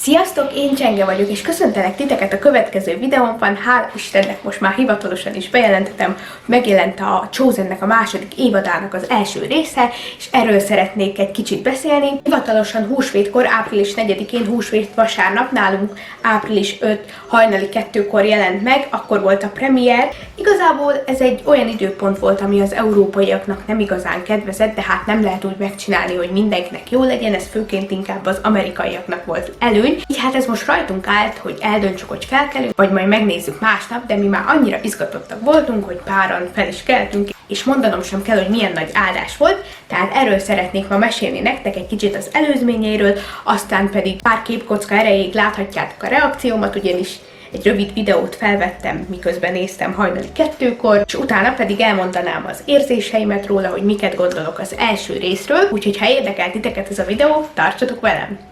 Sziasztok, én Csenge vagyok, és köszöntelek titeket a következő videómban. Hál' Istennek most már hivatalosan is bejelentettem, hogy megjelent a Chosennek a második évadának az első része, és erről szeretnék egy kicsit beszélni. Hivatalosan húsvétkor, április 4-én, húsvét vasárnap, nálunk április 5 hajnali 2-kor jelent meg, akkor volt a premier. Igazából ez egy olyan időpont volt, ami az európaiaknak nem igazán kedvezett, de hát nem lehet úgy megcsinálni, hogy mindenkinek jó legyen, ez főként inkább az amerikaiaknak volt előny. Így hát ez most rajtunk állt, hogy eldöntsük, hogy felkelünk, vagy majd megnézzük másnap, de mi már annyira izgatottak voltunk, hogy páran fel is keltünk, és mondanom sem kell, hogy milyen nagy áldás volt, tehát erről szeretnék ma mesélni nektek egy kicsit az előzményeiről, aztán pedig pár képkocka erejéig láthatjátok a reakciómat, ugyanis egy rövid videót felvettem, miközben néztem hajnali 2-kor, és utána pedig elmondanám az érzéseimet róla, hogy miket gondolok az első részről, úgyhogy ha érdekel titeket ez a videó, tartsatok velem!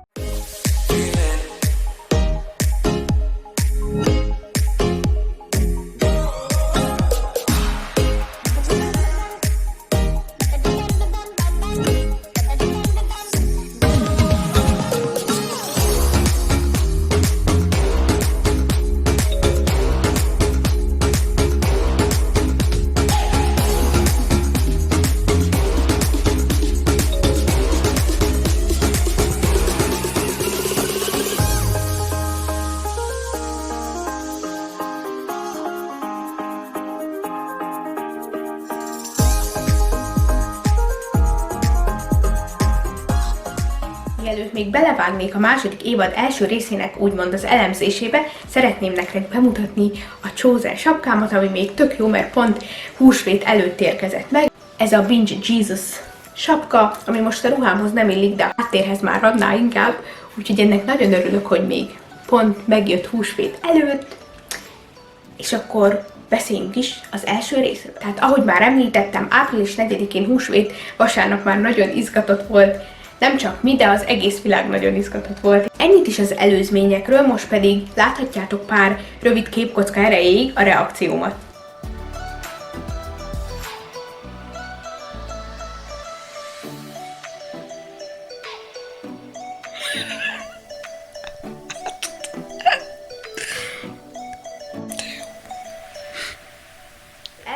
Mielőtt még belevágnék a második évad első részének úgymond az elemzésébe, szeretném nektek bemutatni a Chosen sapkámat, ami még tök jó, mert pont húsvét előtt érkezett meg. Ez a Binge Jesus sapka, ami most a ruhámhoz nem illik, de a háttérhez már adná inkább, úgyhogy ennek nagyon örülök, hogy még pont megjött húsvét előtt, és akkor beszéljünk is az első részről. Tehát ahogy már említettem, április 4-én húsvét vasárnap már nagyon izgatott volt, nem csak mi, de az egész világ nagyon izgatott volt. Ennyit is az előzményekről, most pedig láthatjátok pár rövid képkocka erejéig a reakciómat.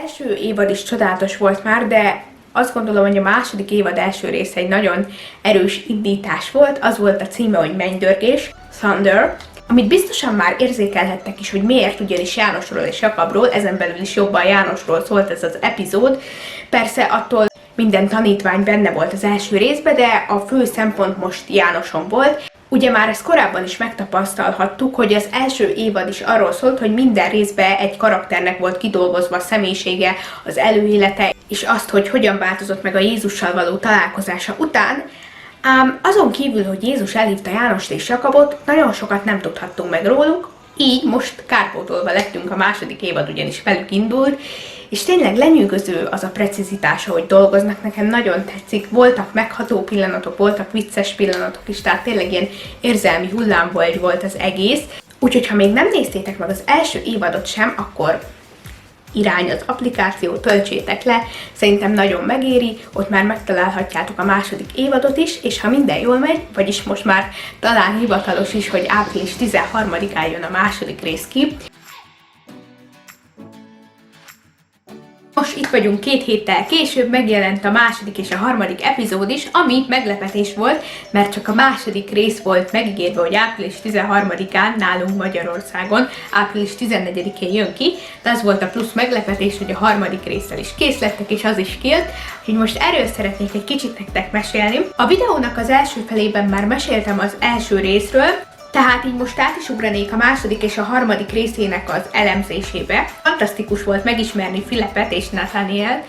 Első évad is csodálatos volt már, de azt gondolom, hogy a második évad első része egy nagyon erős indítás volt, az volt a címe, hogy Mennydörgés, Thunder, amit biztosan már érzékelhettek is, hogy miért, ugyanis Jánosról és Jakabról, ezen belül is jobban Jánosról szólt ez az epizód. Persze attól minden tanítvány benne volt az első részben, de a fő szempont most Jánoson volt. Ugye már ezt korábban is megtapasztalhattuk, hogy az első évad is arról szólt, hogy minden részben egy karakternek volt kidolgozva a személyisége, az előélete, és azt, hogy hogyan változott meg a Jézussal való találkozása után. Ám azon kívül, hogy Jézus elhívta Jánost és Jakabot, nagyon sokat nem tudhattunk meg róluk, így most kárpótolva lettünk, a második évad ugyanis velük indult, és tényleg lenyűgöző az a precizitása, hogy dolgoznak, nekem nagyon tetszik, voltak megható pillanatok, voltak vicces pillanatok is, tehát tényleg ilyen érzelmi hullámvölgy volt az egész. Úgyhogy ha még nem néztétek meg az első évadot sem, akkor irány az applikáció, töltsétek le, szerintem nagyon megéri, ott már megtalálhatjátok a második évadot is, és ha minden jól megy, vagyis most már talán hivatalos is, hogy április 13-án jön a második rész ki. Most itt vagyunk 2 héttel később, megjelent a második és a harmadik epizód is, ami meglepetés volt, mert csak a második rész volt megígérve, hogy április 13-án nálunk Magyarországon, április 14-én jön ki, de az volt a plusz meglepetés, hogy a harmadik résszel is kész lettek, és az is kijött, úgyhogy most erről szeretnék egy kicsit nektek mesélni. A videónak az első felében már meséltem az első részről, tehát így most át is ugranék a második és a harmadik részének az elemzésébe. Fantasztikus volt megismerni Philipet és Nathanielt,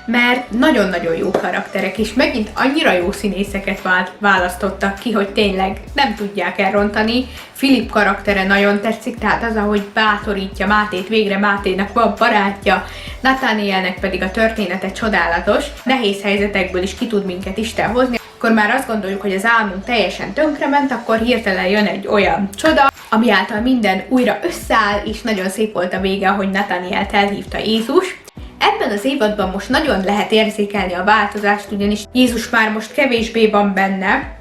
mert nagyon-nagyon jó karakterek, és megint annyira jó színészeket választottak ki, hogy tényleg nem tudják elrontani. Philip karaktere nagyon tetszik, tehát az, ahogy bátorítja Mátét, végre Máténak van barátja, Nathanielnek pedig a története csodálatos. Nehéz helyzetekből is ki tud minket Isten hozni. Akkor már azt gondoljuk, hogy az álmunk teljesen tönkrement, akkor hirtelen jön egy olyan csoda, ami által minden újra összeáll, és nagyon szép volt a vége, ahogy Nathanielt elhívta Jézus. Ebben az évadban most nagyon lehet érzékelni a változást, ugyanis Jézus már most kevésbé van benne,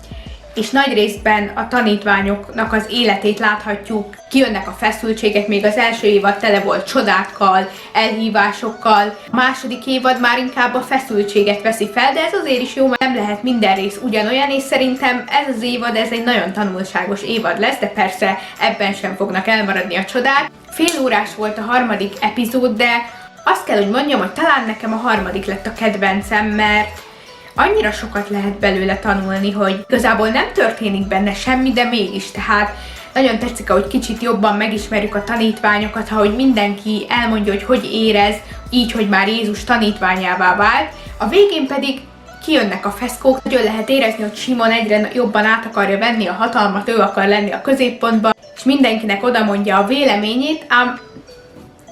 és nagy részben a tanítványoknak az életét láthatjuk. Kijönnek a feszültségek, még az első évad tele volt csodákkal, elhívásokkal. A második évad már inkább a feszültséget veszi fel, de ez azért is jó, mert nem lehet minden rész ugyanolyan, és szerintem ez az évad, ez egy nagyon tanulságos évad lesz, de persze ebben sem fognak elmaradni a csodák. Fél órás volt a harmadik epizód, de azt kell, hogy mondjam, hogy talán nekem a harmadik lett a kedvencem, mert annyira sokat lehet belőle tanulni, hogy igazából nem történik benne semmi, de mégis, tehát nagyon tetszik, ahogy kicsit jobban megismerjük a tanítványokat, ahogy mindenki elmondja, hogy érez, így, hogy már Jézus tanítványává vált. A végén pedig kijönnek a feszkók, nagyon lehet érezni, hogy Simon egyre jobban át akarja venni a hatalmat, ő akar lenni a középpontban, és mindenkinek oda mondja a véleményét, ám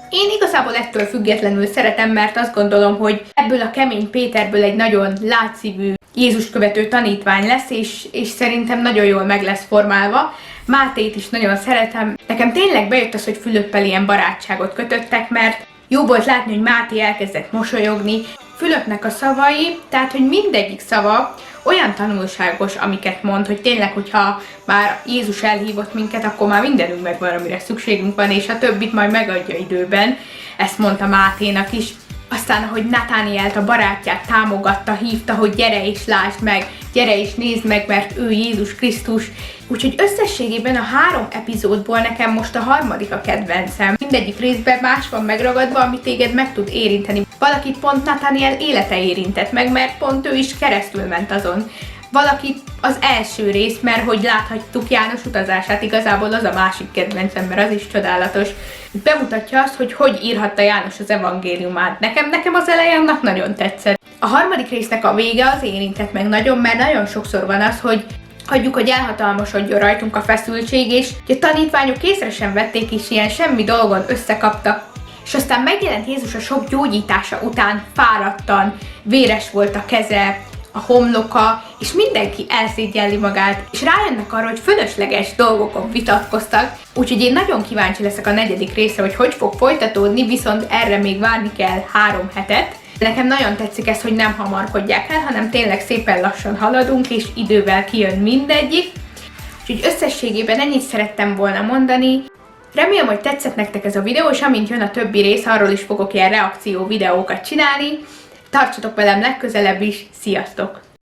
én igazából ettől függetlenül szeretem, mert azt gondolom, hogy ebből a kemény Péterből egy nagyon látszívű Jézus követő tanítvány lesz, és szerintem nagyon jól meg lesz formálva. Mátét is nagyon szeretem. Nekem tényleg bejött az, hogy Fülöppel ilyen barátságot kötöttek, mert jó volt látni, hogy Máté elkezdett mosolyogni. Fülöpnek a szavai, tehát hogy mindegyik szava olyan tanulságos, amiket mond, hogy tényleg, hogyha már Jézus elhívott minket, akkor már mindenünk megvan, amire szükségünk van, és a többit majd megadja időben. Ezt mondta Máténak is. Aztán, ahogy Natánielt, a barátját támogatta, hívta, hogy gyere és lásd meg, gyere és nézd meg, mert ő Jézus Krisztus. Úgyhogy összességében a 3 epizódból nekem most a harmadik a kedvencem. Mindegyik részben más van megragadva, ami téged meg tud érinteni. Valakit pont Nathaniel élete érintett meg, mert pont ő is keresztül ment azon. Valaki az első rész, mert hogy láthattuk János utazását, igazából az a másik kedvencem, mert az is csodálatos. Bemutatja azt, hogy írhatta János az evangéliumát. Nekem az eleje annak nagyon tetszett. A harmadik résznek a vége az érintett meg nagyon, mert nagyon sokszor van az, hogy hagyjuk, hogy elhatalmasodjon rajtunk a feszültség, és a tanítványok észre sem vették, és ilyen semmi dolgon összekaptak. És aztán megjelent Jézus a sok gyógyítása után fáradtan, véres volt a keze, a homloka, és mindenki elszégyelli magát, és rájönnek arra, hogy fölösleges dolgokon vitatkoztak, úgyhogy én nagyon kíváncsi leszek a 4. részre, hogy fog folytatódni, viszont erre még várni kell 3 hetet. Nekem nagyon tetszik ez, hogy nem hamarkodják el, hanem tényleg szépen lassan haladunk, és idővel kijön mindegyik. Úgyhogy összességében ennyit szerettem volna mondani. Remélem, hogy tetszett nektek ez a videó, és amint jön a többi rész, arról is fogok ilyen reakció videókat csinálni. Tartsatok velem legközelebb is, sziasztok!